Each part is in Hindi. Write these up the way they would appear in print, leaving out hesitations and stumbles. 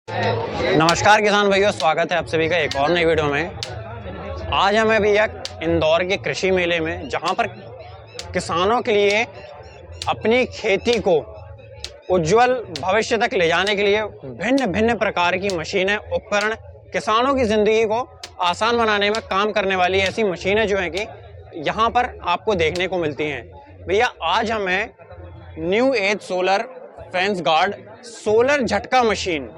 नमस्कार किसान भाइयों, स्वागत है आप सभी का एक और नई वीडियो में। आज हमें भैया इंदौर के कृषि मेले में, जहां पर किसानों के लिए अपनी खेती को उज्जवल भविष्य तक ले जाने के लिए भिन्न भिन्न प्रकार की मशीनें, उपकरण, किसानों की ज़िंदगी को आसान बनाने में काम करने वाली ऐसी मशीनें जो हैं कि यहाँ पर आपको देखने को मिलती हैं। भैया आज हमें new age solar fence guard solar झटका मशीन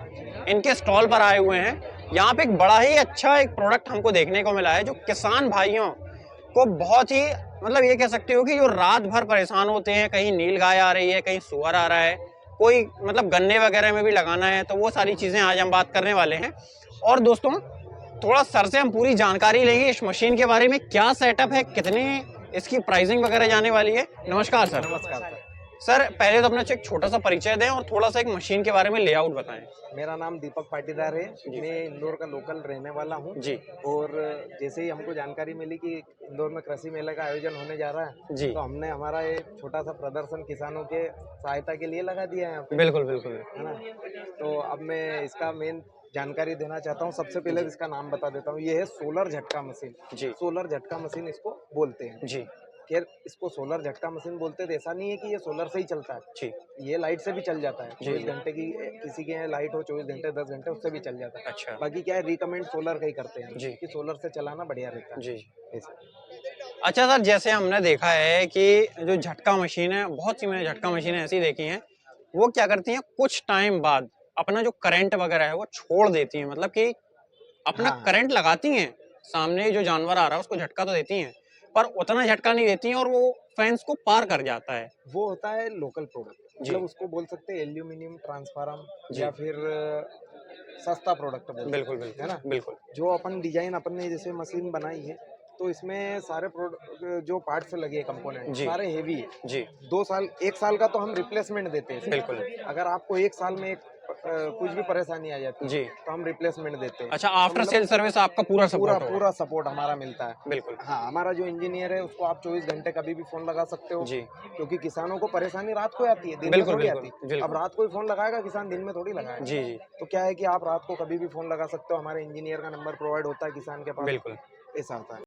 इनके स्टॉल पर आए हुए हैं। यहाँ पे एक बड़ा ही अच्छा एक प्रोडक्ट हमको देखने को मिला है जो किसान भाइयों को बहुत ही, मतलब ये कह सकते हो कि जो रात भर परेशान होते हैं, कहीं नील गाय आ रही है, कहीं सुअर आ रहा है, कोई मतलब गन्ने वगैरह में भी लगाना है, तो वो सारी चीज़ें आज हम बात करने वाले हैं। और दोस्तों, थोड़ा सर से हम पूरी जानकारी लेंगे इस मशीन के बारे में, क्या सेटअप है, कितने इसकी प्राइसिंग वगैरह जाने वाली है। नमस्कार सर। नमस्कार सर। सर पहले तो अपना एक छोटा सा परिचय दें और थोड़ा सा एक मशीन के बारे में लेआउट बताएं। मेरा नाम दीपक पाटीदार है। मैं इंदौर का लोकल रहने वाला हूँ जी। और जैसे ही हमको जानकारी मिली कि इंदौर में कृषि मेले का आयोजन होने जा रहा है जी। तो हमने हमारा एक छोटा सा प्रदर्शन किसानों के सहायता के लिए लगा दिया है यहाँ पे। बिल्कुल बिल्कुल। है ना। तो अब मैं इसका मेन जानकारी देना चाहता हूँ। सबसे पहले इसका नाम बता देता हूँ। ये है सोलर झटका मशीन। जी। सोलर झटका मशीन इसको बोलते हैं। जी। खैर, इसको सोलर झटका मशीन बोलते तो ऐसा नहीं है कि ये सोलर से ही चलता है। जी। ये लाइट से भी चल जाता है। जी, 24 जी। घंटे की किसी के यहाँ लाइट हो, 24 घंटे 10 घंटे उससे भी चल जाता है। अच्छा। बाकी क्या है, रिकमेंड सोलर का ही करते हैं जी। कि सोलर से चलाना बढ़िया रहता है। जी। ऐसा। अच्छा सर, जैसे हमने देखा है कि जो झटका मशीन है, बहुत सी मैंने झटका मशीनें ऐसी देखी हैं, वो क्या करती हैं, कुछ टाइम बाद अपना जो करंट वगैरह है वो छोड़ देती हैं। मतलब कि अपना हाँ, हाँ। करंट लगाती हैं, सामने जो जानवर आ रहा है उसको झटका तो देती हैं, पर उतना झटका नहीं देती हैं और वो फेंस को पार कर जाता है। वो होता है लोकल प्रोडक्ट, जी। मतलब उसको बोल सकते हैं एल्यूमिनियम ट्रांसफार्म जी। या फिर सस्ता प्रोडक्ट बोल बिल्कुल सकते हैं, है बिल्कुल। ना। बिल्कुल। जो अपन डिजाइन अपन ने जैसे मशीन बनाई है तो इसमें सारे प्रोडक्ट जो पार्ट्स लगे हैं, कंपोनेंट जी। सारे हेवी है। जी। 2 साल 1 साल का तो हम रिप्लेसमेंट देते हैं बिल्कुल। इसका। अगर आपको 1 साल में कुछ भी परेशानी आ जाती है जी। तो हम रिप्लेसमेंट देते हैं। अच्छा, तो आफ्टर मतलब सेल सर्विस आपका पूरा पूरा सपोर्ट होगा। पूरा सपोर्ट हमारा मिलता है। बिल्कुल। हाँ, हमारा जो इंजीनियर है उसको आप 24 घंटे कभी भी फ़ोन लगा सकते हो। जी। क्योंकि किसानों को परेशानी रात को आती है, दिन में बिल्कुल थोड़ी बिल्कुल। आती। अब बिल्कुल। रात को ही फ़ोन लगाएगा किसान, दिन में थोड़ी जी। लगाएगा। जी। तो क्या है कि आप रात को कभी भी फ़ोन लगा सकते हो। हमारे इंजीनियर का नंबर प्रोवाइड होता है किसान के पास। बिल्कुल। ऐसा होता है।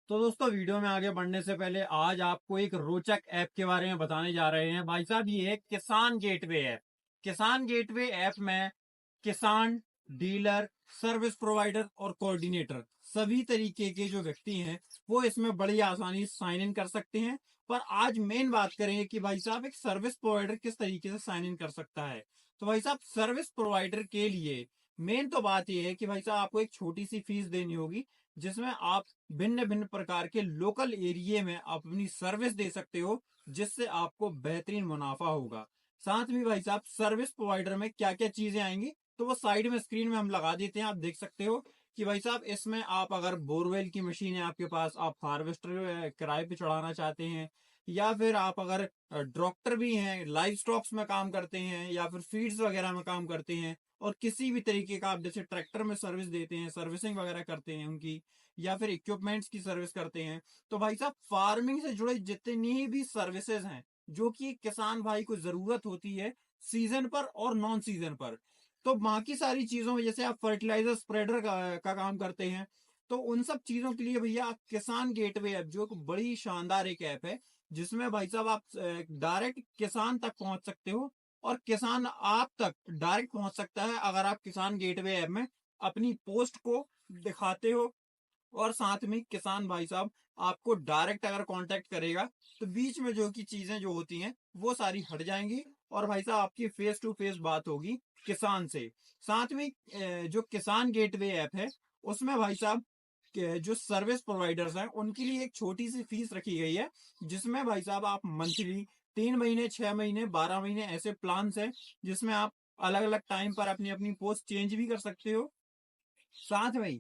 तो दोस्तों, वीडियो में आगे बढ़ने से पहले आज आपको एक रोचक ऐप के बारे में बताने जा रहे हैं। भाई साहब, ये है किसान गेटवे ऐप। किसान गेटवे ऐप में किसान, डीलर, सर्विस प्रोवाइडर और कोऑर्डिनेटर सभी तरीके के जो व्यक्ति हैं वो इसमें बड़ी आसानी से साइन इन कर सकते हैं। पर आज मेन बात करेंगे कि भाई साहब एक सर्विस प्रोवाइडर किस तरीके से साइन इन कर सकता है। तो भाई साहब, सर्विस प्रोवाइडर के लिए मेन तो बात यह है कि भाई साहब आपको एक छोटी सी फीस देनी होगी, जिसमें आप भिन्न भिन्न प्रकार के लोकल एरिया में अपनी सर्विस दे सकते हो, जिससे आपको बेहतरीन मुनाफा होगा। साथ में भाई साहब सर्विस प्रोवाइडर में क्या क्या चीजें आएंगी तो वो साइड में स्क्रीन में हम लगा देते हैं, आप देख सकते हो कि भाई साहब इसमें आप अगर बोरवेल की मशीन है आपके पास, आप हार्वेस्टर किराए पे चढ़ाना चाहते हैं, या फिर आप अगर डॉक्टर भी हैं, लाइव स्टॉक्स में काम करते हैं, या फिर फीड्स वगैरह में काम करते हैं, और किसी भी तरीके का आप जैसे ट्रैक्टर में सर्विस देते हैं, सर्विसिंग वगैरह करते हैं उनकी, या फिर इक्विपमेंट्स की सर्विस करते हैं, तो भाई साहब फार्मिंग से जुड़े जितनी भी सर्विसेज हैं जो कि किसान भाई को जरूरत होती है सीजन पर और नॉन सीजन पर, तो बाकी सारी चीजों में जैसे आप फर्टिलाइजर स्प्रेडर का काम करते हैं, तो उन सब चीजों के लिए भैया किसान गेटवे ऐप जो एक बड़ी शानदार एक ऐप है, जिसमें भाई साहब आप डायरेक्ट किसान तक पहुंच सकते हो और किसान आप तक डायरेक्ट पहुंच सकता है अगर आप किसान गेटवे ऐप में अपनी पोस्ट को दिखाते हो। और साथ में किसान भाई साहब आपको डायरेक्ट अगर कांटेक्ट करेगा तो बीच में जो की चीजें जो होती हैं वो सारी हट जाएंगी और भाई साहब आपकी फेस टू फेस बात होगी किसान से। साथ में जो किसान गेटवे ऐप है उसमें भाई साहब जो सर्विस प्रोवाइडर्स हैं उनके लिए एक छोटी सी फीस रखी गई है, जिसमें भाई साहब आप मंथली 3 महीने, 6 महीने, 12 महीने ऐसे प्लान हैं जिसमें आप अलग अलग टाइम पर अपनी अपनी पोस्ट चेंज भी कर सकते हो। साथ में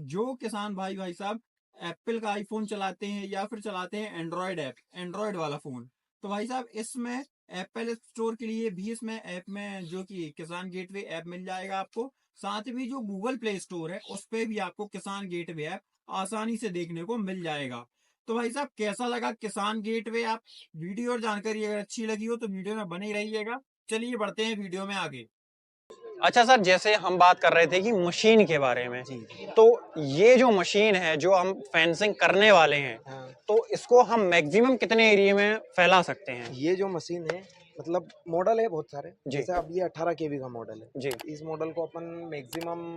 जो किसान भाई भाई साहब एप्पल का आईफोन चलाते हैं या फिर चलाते हैं एंड्रॉयड ऐप, एंड्रॉयड वाला फोन, तो भाई साहब इसमें एप्पल स्टोर के लिए भी इसमें ऐप में जो कि किसान गेटवे ऐप मिल जाएगा आपको। साथ में जो गूगल प्ले स्टोर है उस पे भी आपको किसान गेटवे ऐप आसानी से देखने को मिल जाएगा। तो भाई साहब कैसा लगा किसान गेटवे ऐप? वीडियो और जानकारी अगर अच्छी लगी हो तो वीडियो में बने ही रहिएगा। चलिए बढ़ते हैं वीडियो में आगे। अच्छा सर, जैसे हम बात कर रहे थे कि मशीन के बारे में, जी। तो ये जो मशीन है जो हम फेंसिंग करने वाले हैं, हाँ, तो इसको हम मैक्सिमम कितने एरिया में फैला सकते हैं? ये जो मशीन है मतलब मॉडल है बहुत सारे, जी। जैसे अब ये 18 केवी का मॉडल है। जी। इस मॉडल को अपन मैक्सिमम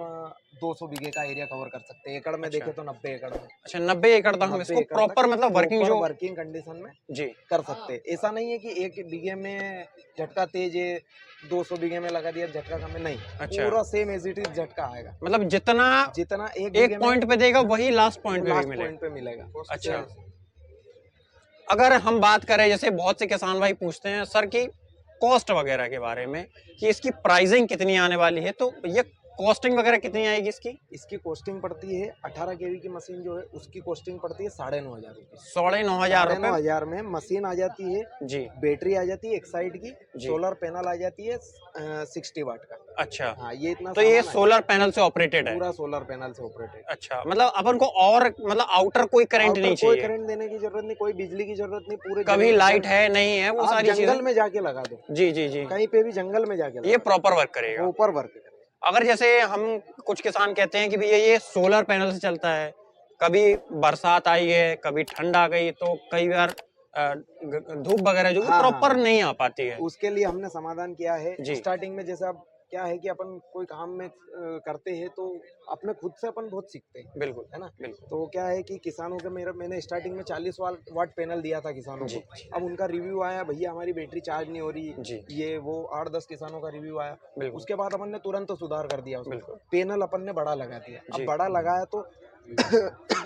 200 बीघे का एरिया कवर कर सकते हैं। एकड़ में अच्छा। देखे तो 90 एकड़ में, अच्छा, 90 एकड़ तक हम 90 इसको एकड़ प्रॉपर तक मतलब वर्किंग प्रॉपर जो वर्किंग कंडीशन में जी। कर सकते हैं। ऐसा नहीं है कि एक बीघे में झटका तेज है, 200 बीघे में लगा दिया झटका कम है, नहीं। अच्छा। पूरा सेम एज इट इज झटका आएगा, मतलब जितना जितना एक एक पॉइंट पे देगा वही लास्ट पॉइंट पे भी लास्ट मिलेगा। पॉइंट पे मिलेगा। अच्छा, अगर हम बात करें, जैसे बहुत से किसान भाई पूछते हैं सर की कॉस्ट वगैरह के बारे में कि इसकी प्राइसिंग कितनी आने वाली है, तो ये कॉस्टिंग वगैरह कितनी आएगी इसकी? इसकी कॉस्टिंग पड़ती है 18 केवी की मशीन जो है उसकी कॉस्टिंग पड़ती है 9,500 रुपये। 9,500 रुपए 9,500 में मशीन आ जाती है, जी। बैटरी आ जाती है एक साइड की, जी। सोलर पैनल आ जाती है 60 वाट का। अच्छा, हाँ, ये इतना तो ये सामान सोलर पैनल से ऑपरेटेड है, है? पूरा सोलर पैनल से ऑपरेटेड। अच्छा, मतलब अपन को और मतलब आउटर कोई करंट नहीं कोई चाहिए? करंट देने की जरूरत नहीं, कोई बिजली की जरूरत नहीं। पूरे कभी लाइट है नहीं है, वो आप सारी जंगल चीजें में जाके लगा दो, जी जी जी, कहीं पे भी जंगल में जाके ये प्रॉपर वर्क करेगा। ऊपर वर्क करेगा। अगर जैसे हम कुछ किसान कहते हैं कि भैया ये सोलर पैनल से चलता है, कभी बरसात आई है, कभी ठंड आ गई, तो कई बार धूप वगैरह जो हाँ, प्रॉपर हाँ। नहीं आ पाती है। उसके लिए हमने समाधान किया है जी। स्टार्टिंग में। जैसे अब क्या है कि अपन कोई काम में करते हैं तो अपने खुद से अपन बहुत सीखते हैं, बिल्कुल है ना। बिल्कुल। तो क्या है कि किसानों के मैंने स्टार्टिंग में 40 वाट पैनल दिया था किसानों जी। को। अब उनका रिव्यू आया, भैया हमारी बैटरी चार्ज नहीं हो रही, जी। ये वो 8-10 किसानों का रिव्यू आया। बिल्कुल उसके बाद अपन ने तुरंत सुधार कर दिया उसमें। बिल्कुल। पैनल अपन ने बड़ा लगा दिया। जी। अब बड़ा लगाया तो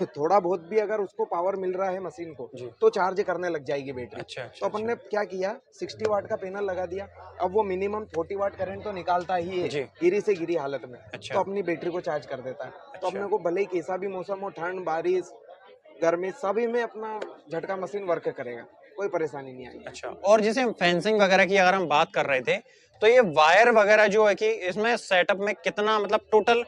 थोड़ा बहुत भी अगर उसको पावर मिल रहा है मशीन को जी। तो चार्ज करने लग जाएगी बैटरी। अच्छा तो अच्छा अपन ने क्या किया, 60 वाट का पैनल लगा दिया। अब वो मिनिमम 40 वाट करंट तो निकालता ही है जी। गिरी से गिरी हालत में, अच्छा। तो अपनी बैटरी को चार्ज कर देता है। तो अच्छा। अपने को भले ही कैसा भी मौसम हो, ठंड बारिश गर्मी, सभी में अपना झटका मशीन वर्क करेगा, कोई परेशानी नहीं आएगी। अच्छा, और जैसे फेंसिंग वगैरह की अगर हम बात कर रहे थे, तो ये वायर वगैरह जो है कि इसमें सेटअप में कितना मतलब टोटल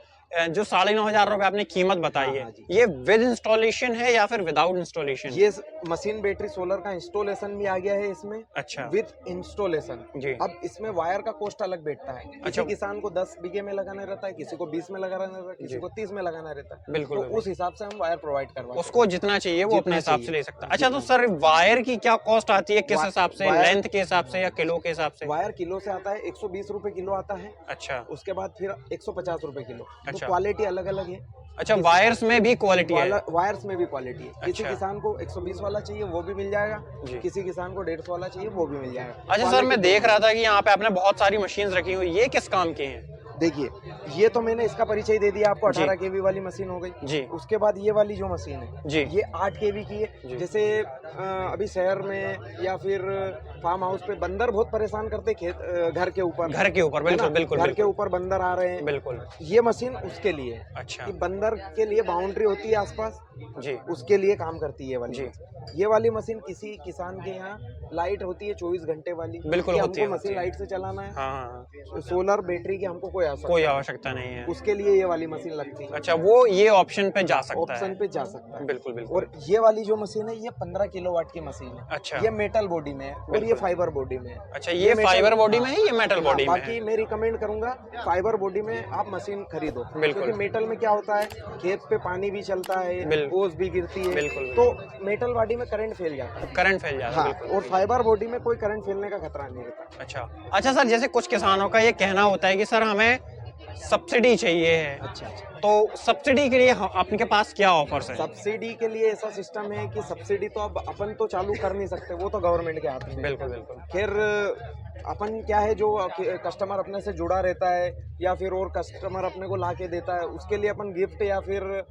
जो 9,500 रुपए आपने कीमत बताई हाँ, है, हाँ जी। ये विद इंस्टॉलेशन है या फिर विदाउट इंस्टॉलेशन? ये मशीन बैटरी सोलर का इंस्टॉलेशन भी आ गया है इसमें, अच्छा विद इंस्टॉलेशन। जी। अब इसमें वायर का कॉस्ट अलग बैठता है। अच्छा। किसी किसान को 10 बीघे में लगाना रहता है, किसी को 20 में लगाना रहता है, किसी जी। को 30 में लगाना रहता है। बिल्कुल तो बिल्कुल। उस हिसाब से हम वायर प्रोवाइड करवाते हैं। उसको जितना चाहिए वो जितना अपने हिसाब से चाहिए। ले सकता है। अच्छा, तो सर वायर की क्या कॉस्ट आती है, किस वा- हिसाब से, वायर- लेंथ के हिसाब से या किलो के हिसाब से? वायर किलो से आता है, 120 रुपए किलो आता है। अच्छा उसके बाद फिर 150 रुपए किलो। तो अच्छा। क्वालिटी अलग अलग है। अच्छा, वायर्स में भी क्वालिटी है? वायर्स में भी क्वालिटी है। किसी अच्छा। किसान को 120 वाला चाहिए वो भी मिल जाएगा, जी। किसी किसान को 150 वाला चाहिए वो भी मिल जाएगा। अच्छा सर, मैं देख रहा था कि यहाँ पे आपने बहुत सारी मशीन्स रखी हुई, ये किस काम की हैं? देखिए, ये तो मैंने इसका परिचय दे दिया आपको, जी। 18 केवी वाली मशीन हो गई। जी उसके बाद ये वाली जो मशीन है जी ये 8 केवी की जी। है। जैसे अभी शहर में या फिर फार्म हाउस पे बंदर बहुत परेशान करते घर के ऊपर, घर के ऊपर, है ना? बिल्कुल बिल्कुल घर के बिल्कुल ऊपर बंदर आ रहे हैं, बिल्कुल। ये मशीन उसके लिए है। अच्छा कि बंदर के लिए बाउंड्री होती है आसपास, जी उसके लिए काम करती है ये वाली जी। मशीन। ये वाली मशीन किसी किसान के यहाँ लाइट होती है 24 घंटे वाली, बिल्कुल कि होती है, हमको होती मशीन है। लाइट से चलाना है, हाँ हाँ हाँ। सोलर बैटरी की हमको कोई आवश्यकता कोई नहीं। आवश्यकता नहीं है। उसके लिए ये वाली मशीन लगती है, अच्छा, वो ये ऑप्शन पे जा सकता ऑप्शन है। पे जा सकता है। बिल्कुल बिल्कुल। और ये वाली जो मशीन है ये 15 किलोवाट की मशीन है। अच्छा ये मेटल बॉडी में है और ये बिल्कुल। फाइबर बॉडी में है। अच्छा, ये metal- फाइबर बॉडी में हाँ, है, ये मेटल हाँ, बॉडी में बाकी है? मैं रिकमेंड करूंगा फाइबर बॉडी में आप मशीन खरीदो, बिल्कुल। क्योंकि मेटल में क्या होता है, खेत पे पानी भी चलता है, बिल्कुल। ओस भी गिरती है, बिल्कुल। तो मेटल बॉडी में करंट फैल जाता है। करंट फैल जाता है, हाँ, बिल्कुल। और फाइबर बॉडी में कोई करंट फैलने का खतरा नहीं रहता। अच्छा अच्छा सर, जैसे कुछ किसानों का ये कहना होता है कि सर हमें सब्सिडी चाहिए है, अच्छा अच्छा। तो सब्सिडी के लिए आपके पास क्या ऑफर्स है? सब्सिडी के लिए ऐसा सिस्टम है कि सब्सिडी तो अब अपन तो चालू कर नहीं सकते, वो तो गवर्नमेंट के हाथ में है। बिल्कुल बिल्कुल। खैर अपन क्या है, जो कस्टमर अपने से जुड़ा रहता है या फिर और कस्टमर अपने को ला के देता है, उसके लिए अपन गिफ्ट या फिर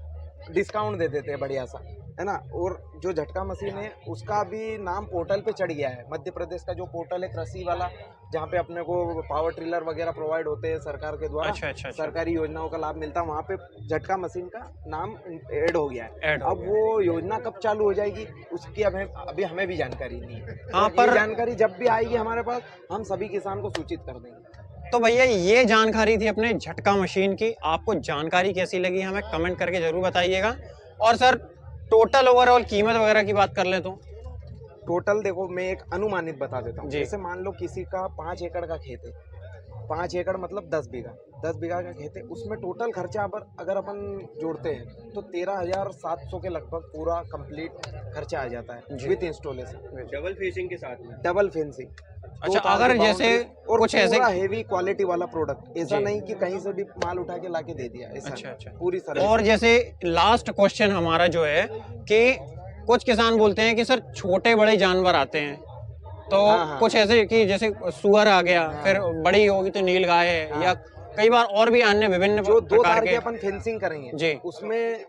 डिस्काउंट दे देते हैं बढ़िया सा, है ना। और जो झटका मशीन है उसका भी नाम पोर्टल पे चढ़ गया है। मध्य प्रदेश का जो पोर्टल है कृषि वाला, जहाँ पे अपने को पावर ट्रिलर वगैरह प्रोवाइड होते हैं सरकार के द्वारा, अच्छा अच्छा अच्छा। सरकारी योजनाओं का लाभ मिलता है, वहाँ पे झटका मशीन का नाम ऐड हो गया है। ऐड हो अब वो योजना कब चालू हो जाएगी उसकी अभी हमें भी जानकारी नहीं है। हाँ, तो पर- ये जानकारी जब भी आएगी हमारे पास, हम सभी किसान को सूचित कर देंगे। तो भैया ये जानकारी थी अपने झटका मशीन की। आपको जानकारी कैसी लगी हमें कमेंट करके जरूर बताइएगा। और सर टोटल ओवरऑल कीमत वगैरह की बात कर ले तो? टोटल देखो, मैं एक अनुमानित बता देता हूँ। जी। जैसे मान लो किसी का 5 एकड़ का खेत है, 5 एकड़ मतलब 10 बीघा, 10 बीघा का खेत है। उसमें टोटल खर्चा अगर अपन जोड़ते हैं तो 13,700 के लगभग पूरा कंप्लीट खर्चा आ जाता है जी। विद इंस्टॉलेशन, डबल फेसिंग के साथ में। Double fencing. अच्छा, अगर जैसे और कुछ ऐसे पूरा हेवी क्वालिटी वाला प्रोडक्ट, ऐसा जी। नहीं कि कहीं से भी माल उठा के लाके दे दिया, ऐसा अच्छा नहीं। अच्छा। पूरी सर्विस। और जैसे लास्ट क्वेश्चन हमारा जो है कि कुछ किसान बोलते हैं कि सर छोटे बड़े जानवर आते हैं, तो हाँ, हाँ। कुछ ऐसे कि जैसे सुअर आ गया, हाँ। फिर बड़ी होगी तो नील गाय है, हाँ। या कई बार और भी अन्य विभिन्न जो 2 प्रकार तार के के। अपन फेंसिंग करेंगे जी। उसमें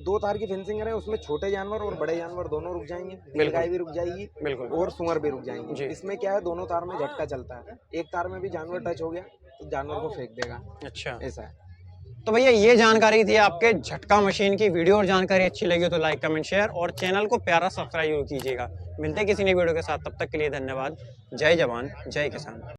2 तार की फेंसिंग करें, उसमें छोटे जानवर और बड़े जानवर दोनों रुक जाएंगे, बिल्कुल। गाय भी रुक जाएगी बिल्कुल। और सुअर भी रुक जाएंगे। जी। इसमें क्या है, दोनों तार में झटका चलता है, एक तार में भी जानवर टच हो गया तो जानवर को फेंक देगा, अच्छा, ऐसा है। तो भैया ये जानकारी थी आपके झटका मशीन की। वीडियो और जानकारी अच्छी लगी हो तो लाइक कमेंट शेयर और चैनल को प्यारा सब्सक्राइब कीजिएगा। मिलते हैं किसी नई वीडियो के साथ, तब तक के लिए धन्यवाद। जय जवान जय किसान।